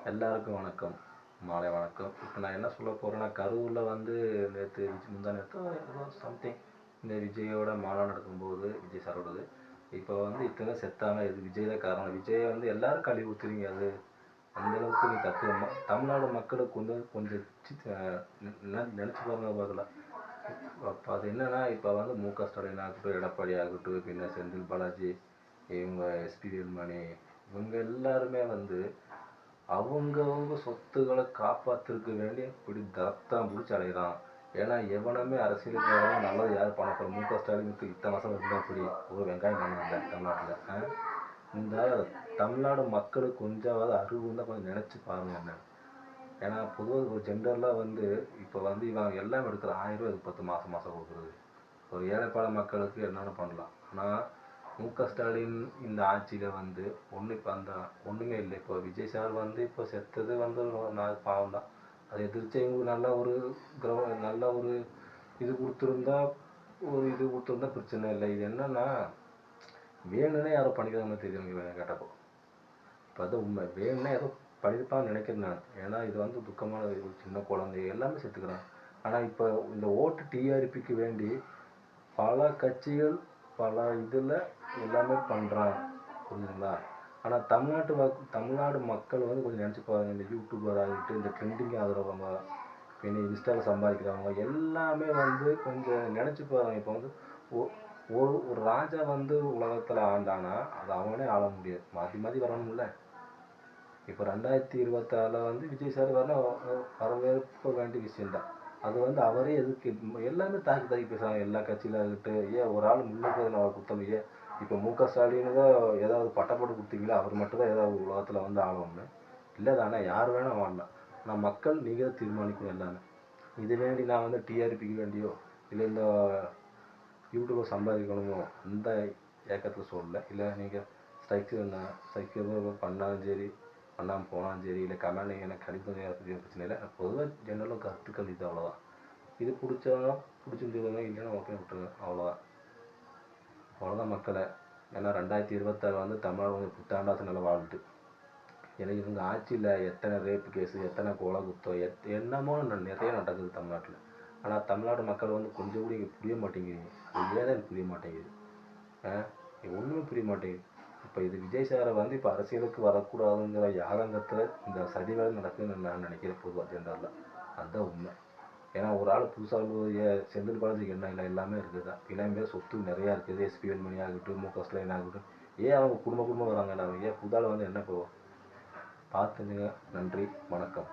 எல்லாருக்கும் வணக்கம். மாலை வணக்கம். இப்போ நான் என்ன சொல்ல போகிறேன்னா, கரூரில் வந்து நேற்று முந்தா நேற்றோ ஏதோ சம்திங் இந்த விஜயோட மாநாடு நடக்கும்போது விஜய் சாரோடது. இப்போ வந்து இத்தனை செத்தாங்க, இது விஜய் தான் காரணம். விஜயை வந்து எல்லாரும் கழுவி ஊற்றுறீங்க. அது அந்தளவுக்கு நீ தப்பு. தமிழ்நாடு மக்களுக்கு கொஞ்சம் கொஞ்சம் நினச்சி பாருங்க பார்க்கலாம். அப்போ அது என்னென்னா, இப்போ வந்து மு.க. ஸ்டாலின் ஆகட்டும், எடப்பாடி ஆகட்டும், பின்ன செந்தில் பாலாஜி, இவங்க எஸ்பி வேலுமணி, இவங்க எல்லாருமே வந்து அவங்கவுங்க சொத்துக்களை காப்பாற்றுறதுக்கு வேண்டி இப்படி தரத்தான் பிடிச்சி அலைகிறான். ஏன்னா எவனுமே அரசியலுக்கு நல்லது யார் பண்ண போகிற? மு.க. ஸ்டாலினுக்கு இத்தனை வருஷம் இருந்தால் அப்படி ஒரு வெங்காயம் பண்ணாங்க தமிழ்நாட்டில். இந்த தமிழ்நாடு மக்களுக்கு கொஞ்சமாவது அறிவு இருந்தால் கொஞ்சம் நினச்சி பாருங்க என்ன. ஏன்னா பொதுவாக ஒரு ஜெண்டர்லாம் வந்து இப்போ வந்து இவன் எல்லாம் எடுக்கிற 1000 ரூபா 10 மாதம் கொடுக்குறது ஒரு ஏழைப்பாள மக்களுக்கு என்னென்ன பண்ணலாம். ஆனால் மு.க. ஸ்டாலின் இந்த ஆட்சியில் வந்து இப்போ அந்த ஒன்றுமே இல்லை. இப்போ விஜய் சார் வந்து இப்போ செத்தது வந்து நான் பாவம் தான். அதை எதிர்த்து இவங்களுக்கு நல்ல ஒரு இது கொடுத்துருந்தா பிரச்சனை இல்லை. இது என்னன்னா வேணும்னே யாரோ பண்ணிக்கிறாங்கன்னு தெரியும் கேட்டப்போ. இப்போ அது உண்மை. வேணும்னே யாரோ பண்ணியிருப்பான்னு நினைக்கிறேன் நான். ஏன்னா இது வந்து துக்கமான சின்ன குழந்தை எல்லாமே செத்துக்கிறாங்க. ஆனால் இப்போ இந்த ஓட்டு டிஆர்பிக்கு வேண்டி பல கட்சிகள் பல இதில் எல்லாமே பண்ணுறாங்க, புரிஞ்சுங்களா? ஆனால் தமிழ்நாடு மக்கள் வந்து கொஞ்சம் நினச்சி பாருங்கள். இந்த யூடியூபர் ஆகிட்டு இந்த ட்ரெண்டிங் ஆகிறவங்க, பின்ன இன்ஸ்டாவில் சம்பாதிக்கிறவங்க எல்லாமே வந்து கொஞ்சம் நினச்சி பாருங்கள். இப்போ வந்து ஒரு ராஜா வந்து உலகத்தில் ஆண்டானா அது அவனே ஆள முடியாது, மாற்றி வரணும்ல. இப்போ 2026 வந்து விஜய் சார் வரவேற்ப வேண்டிய விஷயம்தான். அது வந்து அவரே எதுக்கு எல்லாமே தாக்கி பேசுகிறாங்க எல்லா கட்சியில் ஆகிட்டு. ஏன் ஒரு ஆள் முன்னுக்கு நான் குத்தம் ஏன் இப்போ மு.க. ஸ்டாலின் தான் ஏதாவது பட்டப்பட்டு கொடுத்தீங்களா? அவர் மட்டும் தான் ஏதாவது உலகத்தில் வந்து ஆளணும்னு இல்லை தானே? யார் வேணால் வாழலாம். ஆனால் மக்கள் நீங்கள் தான் தீர்மானிக்கணும் எல்லாமே. இது வேண்டி நான் வந்து டிஆர்பிக்கு வேண்டியோ இல்லை இந்த யூடியூப்பில் சம்பாதிக்கணுமோ அந்த ஏக்கத்தில் சொல்லலை. இல்லை நீங்கள் ஸ்ட்ரைக்கு பண்ணாலும் சரி, பண்ணாமல் போனாலும் சரி, இல்லை கமெண்ட் எனக்கு கணிப்பு பிரச்சனை இல்லை. பொதுவாக ஜெனரலாக கருத்துக்கள் இது அவ்வளோதான். இது பிடிச்சிருந்ததுன்னா இல்லைன்னா ஓகே விட்டுருங்க, அவ்வளோதான் மக்களை. ஏன்னா 2026 வந்து தமிழ்நாடு வந்து புத்தாண்டாசு நல்லா வாழ்த்து. ஏன்னா இவங்க ஆட்சியில் எத்தனை ரேப்பு கேஸு, எத்தனை கொலை குத்தம், என்னமோ நிறைய நடக்குது தமிழ்நாட்டில். ஆனால் தமிழ்நாடு மக்கள் வந்து கொஞ்சம் கூட இங்கே புரிய மாட்டேங்குது. அது ஏன் எனக்கு புரிய மாட்டேங்குது? ஒன்றுமே புரிய மாட்டேங்குது. இப்போ இது விஜய் சாரை வந்து இப்போ அரசியலுக்கு வரக்கூடாதுங்கிற யாதங்கத்தில் இந்த சதி வேலை நடக்குதுன்னு நான் நினைக்கிறேன். பொதுவாக ஜெண்டரில் அதுதான் உண்மை. ஏன்னா ஒரு ஆள் புதுசாக செந்தில் பாலாஜிக்கு என்ன இல்லை, எல்லாமே இருக்குது தான். இளமே சொத்து நிறையா இருக்குது. எஸ்பி வேலுமணி ஆகட்டும், மு.க. ஸ்டாலின் ஆகட்டும், ஏன் அவங்க குடும்பம் வராங்க? அவங்க ஏன் புதால் வந்து என்ன போவோம்? பார்த்துங்க. நன்றி, வணக்கம்.